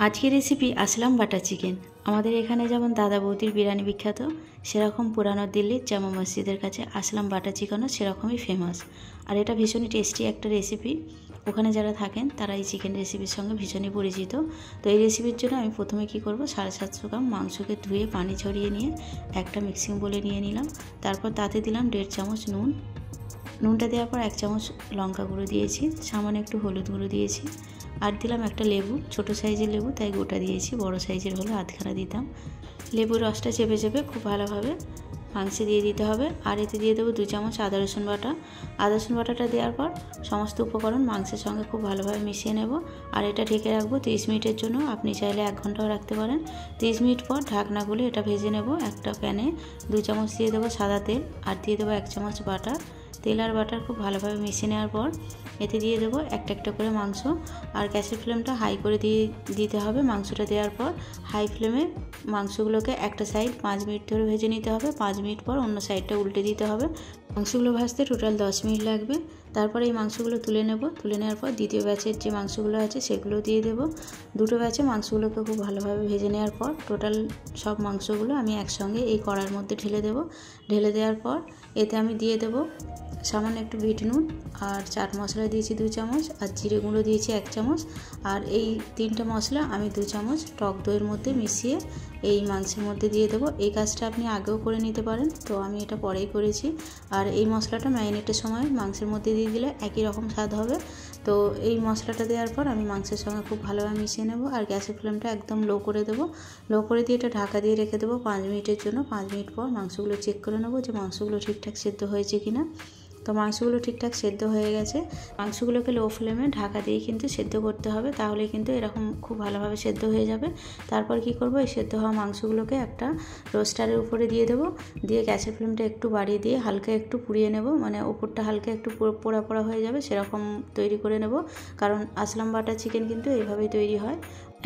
আজকের রেসিপি আসলাম butter chicken. আমাদের এখানে যেমন দাদা বৌদির বিরিয়ানি বিখ্যাত, সেরকম পুরানো দিল্লির জামা মসজিদের কাছে আসলাম বাটার চিকেনও সেরকমই ফেমাস। আর এটা ভীষণই টেস্টি একটা রেসিপি। ওখানে যারা থাকেন তারা এই চিকেন রেসিপির সঙ্গে ভীষণই পরিচিত। তো এই রেসিপির জন্য আমি প্রথমে কি করব, 750 গ্রাম মাংসকে ধুয়ে পানি ঝরিয়ে নিয়ে একটা মিক্সিং বোলে নিয়ে নিলাম। তারপর তাতে দিলাম 1.5 চামচ নুন। নুনটা দেওয়ার পর 1 চামচ লঙ্কা গুঁড়ো দিয়েছি, সামান্য একটু হলুদ গুঁড়ো দিয়েছি, আর দিলাম একটা লেবু। ছোটো সাইজের লেবু তাই গোটা দিয়েছি, বড় সাইজের হলে আধখানা দিতাম। লেবুর রসটা চেপে চেপে খুব ভালোভাবে মাংসে দিয়ে দিতে হবে। আর এতে দিয়ে দেবো 2 চামচ আদা রসুন বাটা। আদা রসুন বাটাটা দেওয়ার পর সমস্ত উপকরণ মাংসের সঙ্গে খুব ভালোভাবে মিশিয়ে নেব। আর এটা ঢেকে রাখবো 30 মিনিটের জন্য। আপনি চাইলে 1 ঘন্টাও রাখতে পারেন। 30 মিনিট পর ঢাকনা খুলে এটা ভেজে নেব। একটা প্যানে 2 চামচ দিয়ে দেবো সাদা তেল, আর দিয়ে দেবো 1 চামচ বাটার। তেল আর বাটার খুব ভালোভাবে মিশিয়ে নেওয়ার পর এতে দিয়ে দেবো একটা একটা করে মাংস। আর গ্যাসের ফ্লেমটা হাই করে দিতে হবে। মাংসটা দেওয়ার পর হাই ফ্লেমে মাংসগুলোকে একটা সাইড 5 মিনিট ধরে ভেজে নিতে হবে। 5 মিনিট পর অন্য সাইডটা উল্টে দিতে হবে। মাংসগুলো ভাজতে টোটাল 10 মিনিট লাগবে। তারপরে এই মাংসগুলো তুলে নেব। তুলে নেওয়ার পর দ্বিতীয় ব্যাচের যে মাংসগুলো আছে সেগুলো দিয়ে দেবো। দুটো ব্যাচে মাংসগুলোকে খুব ভালোভাবে ভেজে নেওয়ার পর টোটাল সব মাংসগুলো আমি একসঙ্গে এই কড়ার মধ্যে ঢেলে দেবো। ঢেলে দেওয়ার পর এতে আমি দিয়ে দেবো সামান্য একটু বিট নুন, আর চাট মশলা দিয়েছি 2 চামচ, আর জিরে গুঁড়ো দিয়েছি 1 চামচ। আর এই 3টে মশলা আমি 2 চামচ টক দইয়ের মধ্যে মিশিয়ে এই মাংসের মধ্যে দিয়ে দেবো। এই কাজটা আপনি আগেও করে নিতে পারেন, তো আমি এটা পরেই করেছি। আর এই মশলাটা ম্যারিনেটের সময় মাংসের মধ্যে দিয়ে দিলে একই রকম স্বাদ হবে। তো এই মশলাটা দেওয়ার পর আমি মাংসের সঙ্গে খুব ভালোভাবে মিশিয়ে নেব। আর গ্যাসের ফ্লেমটা একদম লো করে দেবো। লো করে দিয়ে এটা ঢাকা দিয়ে রেখে দেবো 5 মিনিটের জন্য। 5 মিনিট পর মাংসগুলো চেক করে নেবো যে মাংসগুলো ঠিকঠাক সেদ্ধ হয়েছে কিনা। তো মাংসগুলো ঠিকঠাক সেদ্ধ হয়ে গেছে। মাংসগুলোকে লো ফ্লেমে ঢাকা দিয়ে কিন্তু সেদ্ধ করতে হবে, তাহলে কিন্তু এরকম খুব ভালোভাবে সেদ্ধ হয়ে যাবে। তারপর কি করব, এই সেদ্ধ হওয়া মাংসগুলোকে একটা রোস্টারের উপরে দিয়ে দেবো। দিয়ে গ্যাসের ফ্লেমটা একটু বাড়িয়ে দিয়ে হালকা একটু পুড়িয়ে নেব, মানে ওপরটা হালকা একটু পোড়া পোড়া হয়ে যাবে সেরকম তৈরি করে নেব। কারণ আসলাম বাটার চিকেন কিন্তু এইভাবেই তৈরি হয়।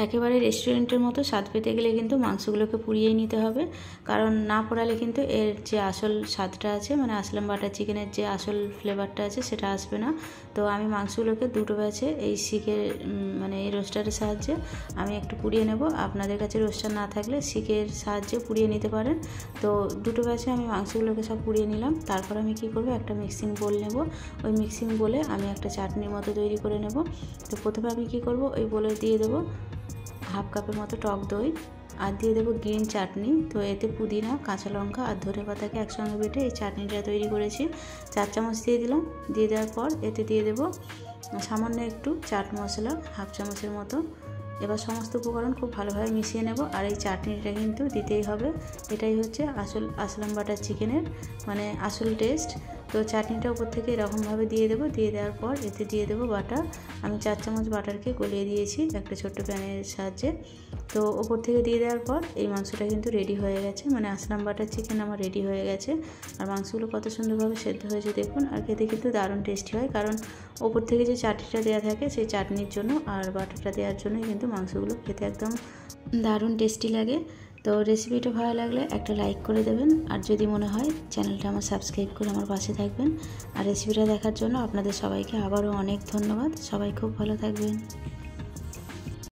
একেবারে রেস্টুরেন্টের মতো স্বাদ পেতে গেলে কিন্তু মাংসগুলোকে পুড়িয়েই নিতে হবে, কারণ না পোড়ালে কিন্তু এর যে আসল স্বাদটা আছে, মানে আসলাম বাটার চিকেনের যে আসল ফ্লেভারটা আছে সেটা আসবে না। তো আমি মাংসগুলোকে দুটো ব্যাচে এই শিকের মানে এই রোস্টারের সাহায্যে আমি একটু পুড়িয়ে নেব। আপনাদের কাছে রোস্টার না থাকলে শিকের সাহায্যে পুড়িয়ে নিতে পারেন। তো দুটো ব্যাচে আমি মাংসগুলোকে সব পুড়িয়ে নিলাম। তারপর আমি কি করব, একটা মিক্সিং বোল নেব। ওই মিক্সিং বোলে আমি একটা চাটনির মতো তৈরি করে নেব। তো প্রথমে আমি কি করব, ওই বোলে দিয়ে দেবো 1/2 কাপের মতো টক দই, আর দিয়ে দেবো গ্রিন চাটনি। তো এতে পুদিনা, কাঁচা লঙ্কা আর ধনেপাতাকে একসঙ্গে বেটে এই চাটনিটা তৈরি করেছি। 4 চামচ দিয়ে দিলাম। দিয়ে দেওয়ার পর এতে দিয়ে দেবো সামান্য একটু চাট মশলা 1/2 চামচের মতো। এবার সমস্ত উপকরণ খুব ভালোভাবে মিশিয়ে নেব। আর এই চাটনিটা কিন্তু দিতেই হবে। এটাই হচ্ছে আসলাম বাটার চিকেনের মানে আসল টেস্ট। তো চাটনিটা উপর থেকে এরকমভাবে দিয়ে দেবো। দিয়ে দেওয়ার পর এতে দিয়ে দেবো বাটার। আমি 4 চামচ বাটারকে গলিয়ে দিয়েছি একটা ছোট্ট প্যানের সাহায্যে। তো ওপর থেকে দিয়ে দেওয়ার পর এই মাংসটা কিন্তু রেডি হয়ে গেছে, মানে আসলাম বাটার চিকেন আমার রেডি হয়ে গেছে। আর মাংসগুলো কত সুন্দরভাবে সেদ্ধ হয়েছে দেখুন। আর খেতে কিন্তু দারুণ টেস্টি হয়, কারণ ওপর থেকে যে চাটনিটা দেওয়া থাকে সেই চাটনির জন্য আর বাটারটা দেওয়ার জন্যই কিন্তু মাংসগুলো খেতে একদম দারুণ টেস্টি লাগে। তো রেসিপিটা ভালো লাগলে একটা লাইক করে দেবেন, আর যদি মনে হয় চ্যানেলটা আমার সাবস্ক্রাইব করে আমার পাশে থাকবেন। আর রেসিপিটা দেখার জন্য আপনাদের সবাইকে আবারও অনেক ধন্যবাদ। সবাই খুব ভালো থাকবেন।